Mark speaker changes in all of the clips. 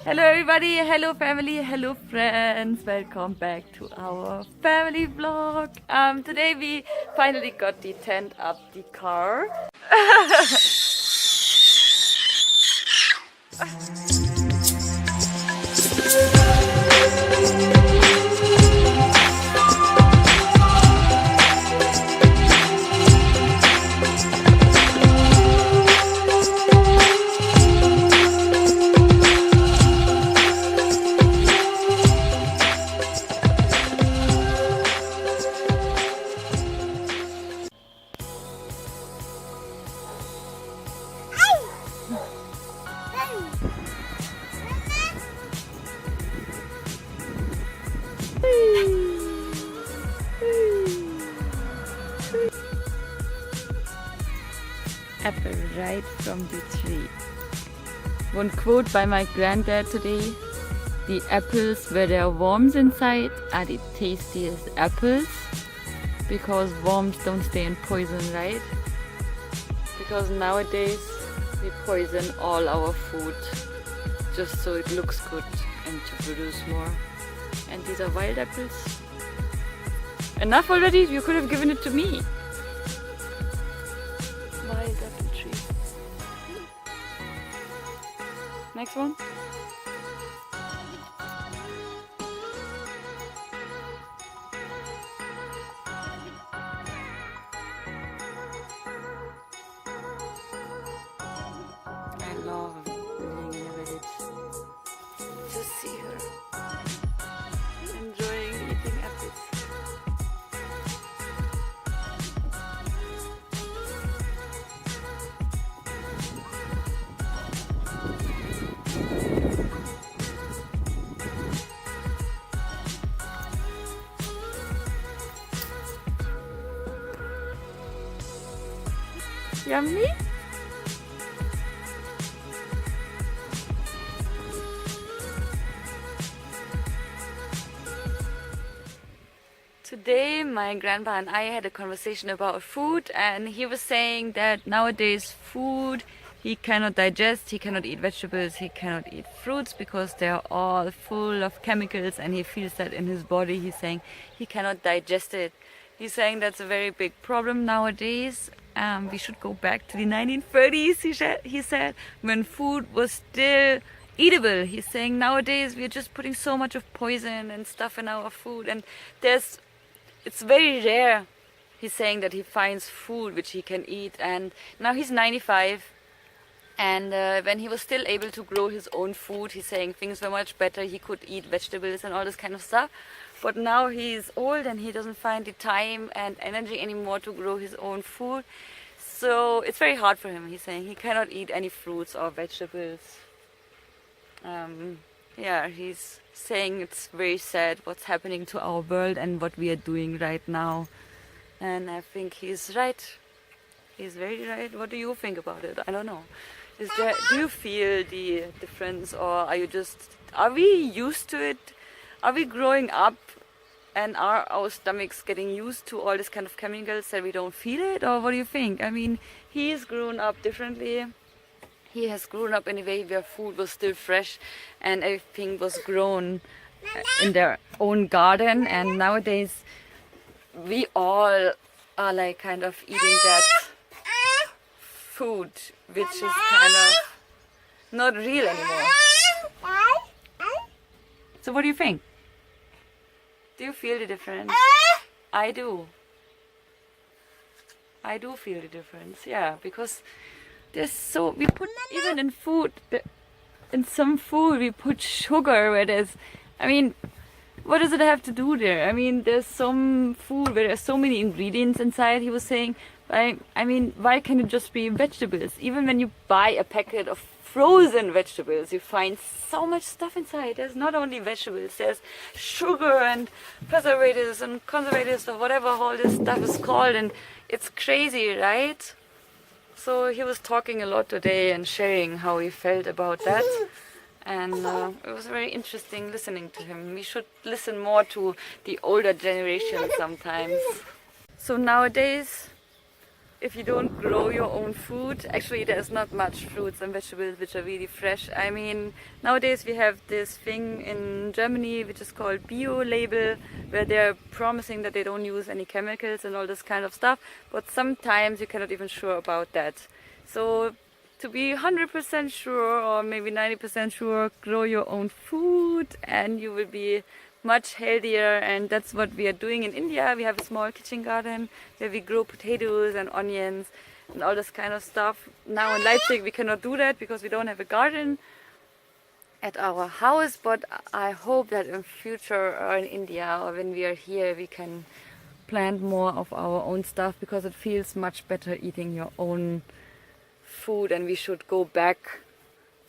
Speaker 1: Hello everybody, hello family, hello friends, welcome back to our family vlog. Today we finally got the tent up the car. Apple right from the tree. One quote by my granddad today: the apples where there are worms inside are the tastiest apples, because worms don't stay in poison, right? Because nowadays we poison all our food just so it looks good and to produce more. And these are wild apples. Enough already? You could have given it to me. Wild apple tree. Next one. I love living in a village. Just see her enjoying eating apples. Yummy? Today my grandpa and I had a conversation about food, and he was saying that nowadays food he cannot digest, he cannot eat vegetables, he cannot eat fruits because they are all full of chemicals, and he feels that in his body. He's saying he cannot digest it. He's saying that's a very big problem nowadays. We should go back to the 1930s, he said, when food was still eatable. He's saying nowadays we're just putting so much of poison and stuff in our food, and it's very rare. He's saying that he finds food which he can eat, and now he's 95. And when he was still able to grow his own food, he's saying things were much better. He could eat vegetables and all this kind of stuff. But now he's old and he doesn't find the time and energy anymore to grow his own food. So it's very hard for him. He's saying he cannot eat any fruits or vegetables. Yeah, he's saying it's very sad what's happening to our world and what we are doing right now. And I think he's right. He's very right. What do you think about it? I don't know. Do you feel the difference, or are we used to it? Are we growing up and are our stomachs getting used to all this kind of chemicals that we don't feel it? Or what do you think? I mean, he's grown up differently. He has grown up in a way where food was still fresh and everything was grown in their own garden. And nowadays we all are like kind of eating that food which is kind of not real anymore. So what do you think? Do you feel the difference? I do. I do feel the difference, yeah, because we put, even in food, in some food we put sugar where there's, I mean, what does it have to do there? I mean, there's some food where there's so many ingredients inside. He was saying, I mean, why can't it just be vegetables? Even when you buy a packet of frozen vegetables, you find so much stuff inside. There's not only vegetables, there's sugar and preservatives and conservatives or whatever all this stuff is called, and it's crazy, right? So he was talking a lot today and sharing how he felt about that. And it was very interesting listening to him. We should listen more to the older generation sometimes. So nowadays if you don't grow your own food. Actually, there's not much fruits and vegetables which are really fresh. I mean, nowadays we have this thing in Germany which is called bio label, where they're promising that they don't use any chemicals and all this kind of stuff, but sometimes you cannot even sure about that. So to be 100% sure, or maybe 90% sure, grow your own food and you will be much healthier. And that's what we are doing in India. We have a small kitchen garden where we grow potatoes and onions and all this kind of stuff. Now in Leipzig we cannot do that because we don't have a garden at our house, but I hope that in future or in India or when we are here we can plant more of our own stuff, because it feels much better eating your own food, and we should go back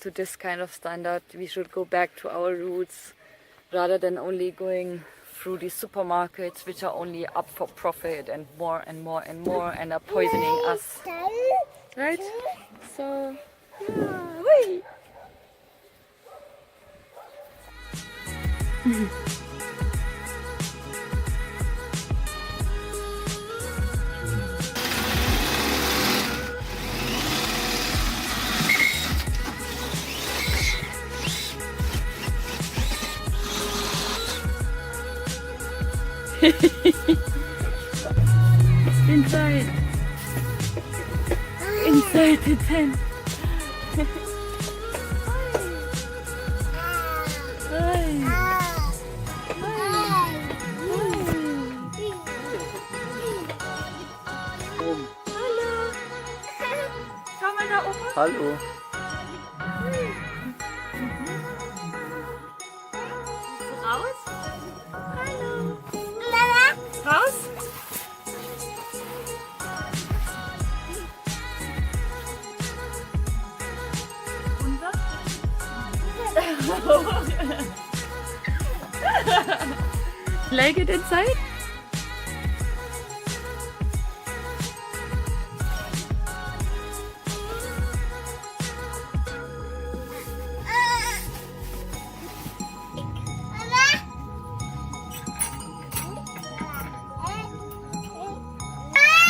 Speaker 1: to this kind of standard. We should go back to our roots rather than only going through these supermarkets which are only up for profit and more and more and more and are poisoning us. Right? So, yeah, wait. Inside the tent. Hallo. Schau mal da oben.
Speaker 2: Hallo.
Speaker 1: Raus? Hallo. Raus? Runter? Like it inside?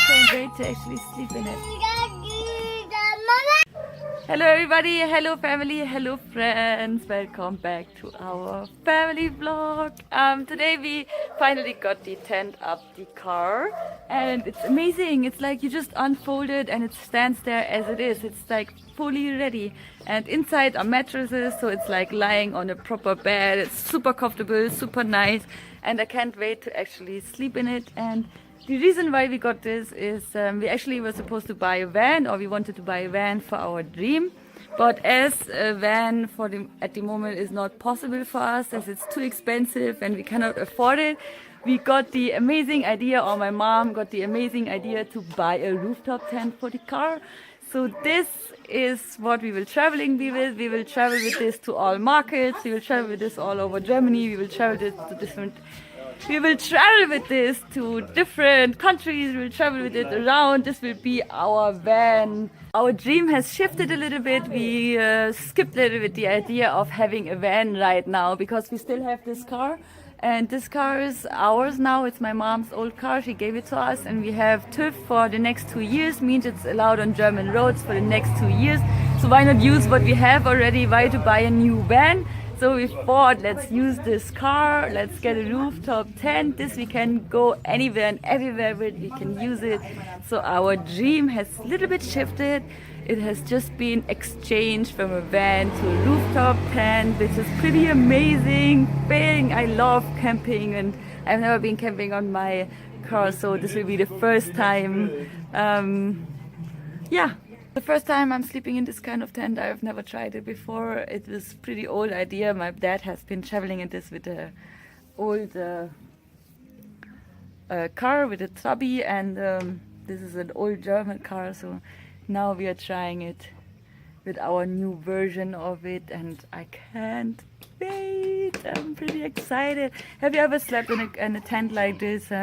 Speaker 1: Can't wait to actually sleep in it. Hello everybody, hello family, hello friends, welcome back to our family vlog. Today we finally got the tent up the car and it's amazing. It's like you just unfold it and it stands there as it is. It's like fully ready, and inside are mattresses, so it's like lying on a proper bed. It's super comfortable, super nice, and I can't wait to actually sleep in it. And the reason why we got this is we actually were supposed to buy a van, or we wanted to buy a van for our dream. But as a van at the moment is not possible for us, as it's too expensive and we cannot afford it, we got the amazing idea, or my mom got the amazing idea, to buy a rooftop tent for the car. So this is what we will traveling with. We will travel with this to all markets. We will travel with this all over Germany. We will travel this to different. We will travel with this to different countries. We will travel with it around. This will be our van. Our dream has shifted a little bit. We skipped a little bit the idea of having a van right now because we still have this car. And this car is ours now. It's my mom's old car. She gave it to us, and we have TÜV for the next 2 years. Means it's allowed on German roads for the next 2 years. So why not use what we have already? Why to buy a new van? So we thought, let's use this car, let's get a rooftop tent. This we can go anywhere and everywhere with, we can use it. So our dream has a little bit shifted. It has just been exchanged from a van to a rooftop tent, which is pretty amazing thing. I love camping, and I've never been camping on my car, so this will be the first time. Yeah. The first time I'm sleeping in this kind of tent. I've never tried it before. It was a pretty old idea. My dad has been traveling in this with an old car with a Trabi, and this is an old German car, so now we are trying it with our new version of it, and I can't wait. I'm pretty excited. Have you ever slept in a tent like this?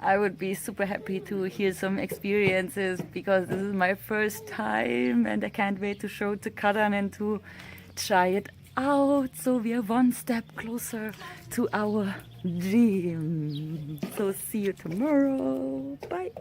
Speaker 1: I would be super happy to hear some experiences, because this is my first time and I can't wait to show it to Karan and to try it out. So we are one step closer to our dream. So see you tomorrow. Bye.